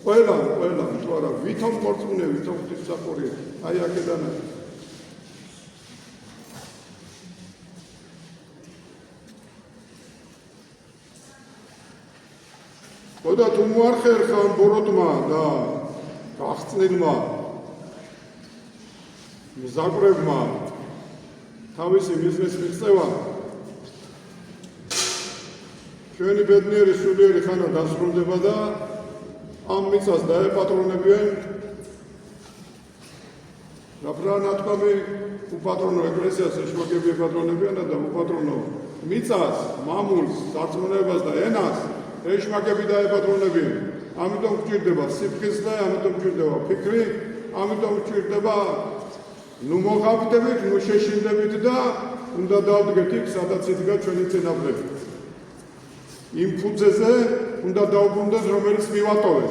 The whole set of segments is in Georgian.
ყველა, თუ არა, ვითომ მორწმუნე, ვითომ ღვთისმსახური, აი აქედან არის. და თუ მოახერხა ბოროტმა და გახსნილმა მზაკვრებმა თავისი მიზნის მიღწევა ჩვენი ბედნიერი სულიერი ხანა დასრულდება და ამ მიწას დაეპატრონებიან რა ნათქვამი უპატრონო ეკლესიას ეშმაკები ეპატრონებიან და უპატრონო მიწას, მამულს, სარწმუნოებას და ენას ეშმაკები დაეპატრონებიან. ამიტომ გჭირდება სიფხიზლე, ამიტომ გჭირდება ფიქრი, ამიტომ გჭირდება ნუ მოხავდებით, ნუ შეშინდებით და უნდა დავდგეთ იქ, სადაც იდგა ჩვენი წინაპრები. იმ ფუძეზე უნდა დავუბრუნდეთ, რომელიც მივატოვეთ.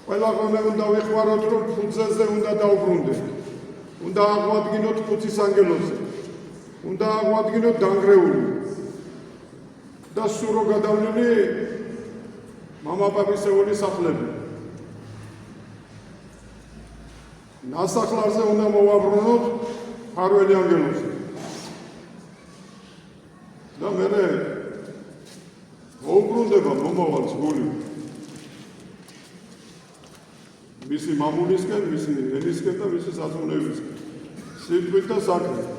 ყველა ღონე უნდა ვიხმაროთ, რომ ფუძეზე უნდა დავუბრუნდეთ. უნდა აღვადგინოთ ხუთის ანგელოზე. უნდა აღვადგინოთ დანგრეული. და სურო გადავლილი მამაპაპისეული სახლები. ნასახლარზე უნდა მოვაბრუნოთ მფარველი ანგელოზი. და მერე მოუბრუნდება მომავალს გული. მისი მამულისკენ, მისი ენისკენ და მისი სარწმუნოებისკენ. სიტყვით და საქმით.